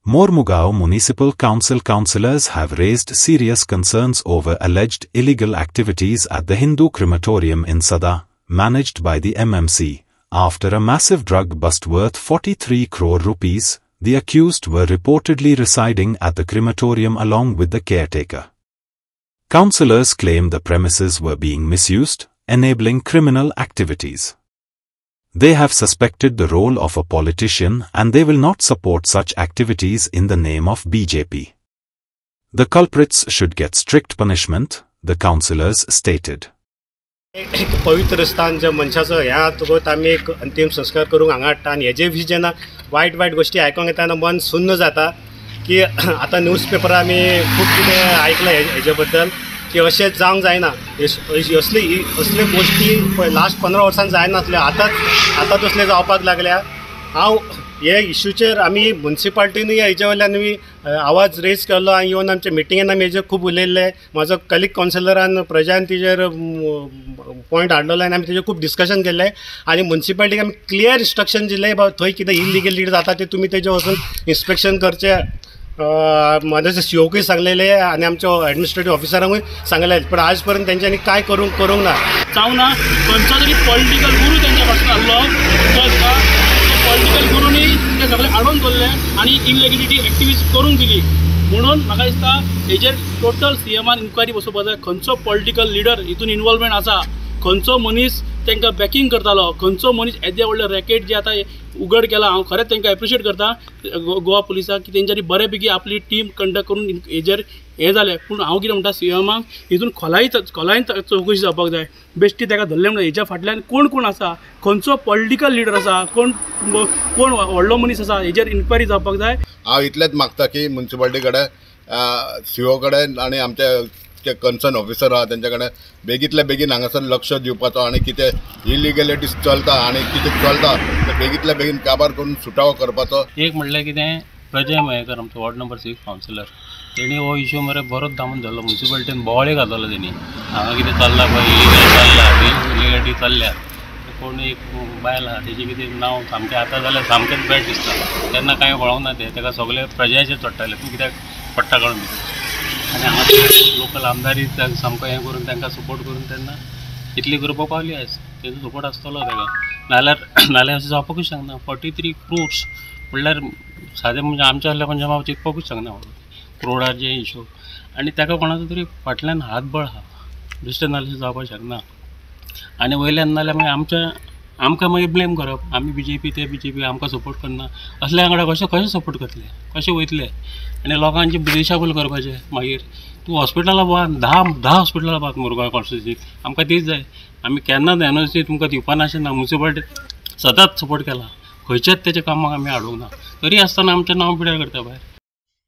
Mormugao Municipal Council councillors have raised serious concerns over alleged illegal activities at the Hindu crematorium in Sada, managed by the MMC. After a massive drug bust worth 43 crore rupees, the accused were reportedly residing at the crematorium along with the caretaker. Councillors claim the premises were being misused, enabling criminal activities. They have suspected the role of a politician and they will not support such activities in the name of BJP. The culprits should get strict punishment, the councillors stated. एक पवित्र स्थान जे मनशाचो ह्या तुगत आमी एक अंतिम संस्कार करूंक हांगा हाडटा आनी हेजे विशीं जेन्ना वायट वायट गोश्टी आयकोंक येता मन सुन्न जाता की आतां न्यूजपेपरां आमी खूब कितें आयकलां हेजे बद्दल की अशें जावंक जायना असले गोश्टी लास्ट 15 वर्सां जायनासल्यो आतां तसले जावपाक लागल्या हांव हे इश्यूचेर आमी म्युनिसिपालिटीनूय हेच्या वयल्यान आमी आवाज रेज केल्लो आनी येवन आमच्या मिटिंगेन आमी हेजेर खूब उलयल्ले म्हाजो कलीग कावन्सिलरान प्रजान तेजेर पॉयंट हाडलेलो आनी आमी तेजेर खूब डिस्कशन केल्लें आनी म्युनिसिपालिटीक आमी क्लियर इंस्ट्रक्शन दिल्लें थंय कितें इलिगल जाता ते तुमी तेजेर वचून इन्स्पेक्शन करचें माझ्या सीओकूय सांगलेले आणि आमच्या ॲडमिनिस्ट्रेटिव्ह ऑफिसरांकूय सांगले पण आजपर्यंत त्यांच्यानी काय करूंक ना चावना खंयचो तरी पॉलिटिकल गुरू त्यांच्या पासून आसलो पॉलिटिकल गुरूनी ते सगळे हाडून दवरले आणि इलिगॅलिटी एक्टिविटीज करूंक दिली म्हणून म्हाका दिसता हेजेर टोटल सीएमान इन्क्वायरी बसोवपाक जाय खंयचो पॉलिटिकल लिडर हितून इन्वॉल्वमेंट आसा खंयचो मनीस तांकां बॅकिंग करतालो खंयचो मनीस येदे व्हडले रॅकेट जे आतां उघड केला हांव खरेंच तांकां एप्रिशिएट करता गोवा पुलिसाक की तेंच्यांनी बरे पैकी आपली टीम कंडक्ट करून हेजेर हें जालें पूण हांव कितें म्हणटा सीएमाक हितून खोलायेन चवकशी जावपाक जाय बेश्टी ताका धरलें म्हणटा हेच्या फाटल्यान कोण आसा खंयचो पॉलिटिकल लिडर आसा कोण व्हडलो मनीस आसा हेजेर इन्क्वायरी जावपाक जाय हांव इतलेंच मागता की म्युनिसिपालिटी कडेन सीओ कडेन आनी आमच्या जे कन्सर्न ऑफिसर आहा तेंच्या कडेन बेगींतल्या बेगीन हांगासर लक्ष दिवपाचो आनी कितें इलिगॅलिटीज चलता आनी कितें चलता ते बेगींतल्या बेगीन काबार करून सुटावो करपाचो एक म्हणल्यार कितें प्रजय मयेकर आमचो वॉर्ड नंबर 6 कावन्सिलर तेणी हो इश्यू मरे बरोच दामून धरलो म्युनिसिपालिटीन बोवाळे घातलो तेणी हांगा कितें चल्ला पळय इलिगॅलिटी चल्ल्या कोण एक बायल आहा तेजें कितें नांव सामकें आतां जाल्यार सामकेंच बॅड दिसता तेन्ना कांय वळोंक ना तेका सगळे प्रजेचेर चडटाले तूं कित्याक पडटा काडून आनी हांगा लोकल आमदारी सामको हें करून तांकां सपोर्ट करून तेन्ना इतली करपाक पावली आयज तेजो सपोर्ट आसतलो ताका नाल्यार अशें जावपाकूच शकना 43 क्रोड्स म्हणल्यार सादें म्हणजे आमच्या आसल्या खंयच्या हांव चिंतपाकूच शकना क्रोडार जे इश्यू आनी ताका कोणाचो तरी फाटल्यान हातबळ आहा बेश्टें नाल्यार जावपाक शकना आनी वयल्यान नाल्यार मागीर आमकां मागीर ब्लेम करप आमी बीजेपी ते बीजेपी आमकां सपोर्ट करना असल्या वांगडा कशें सपोर्ट करतले कशें वयतले आनी लोकांची दिशाभूल करपाचें मागीर तूं हॉस्पिटलां बांद 10 हॉस्पिटलां बांद मुरगांव कॉन्स्टिट्युन्सीक आमकां तीच जाय आमी केन्नाच एनर्जी तुमकां दिवपा नाशिल्ले म्युनिसिपालिटी सदांच सपोर्ट केला खंयच्याच तेच्या कामाक आमी हाडूंक ना तरी आसतना आमचें नांव पिड्यार करता भायर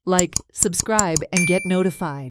Like, subscribe and get notified.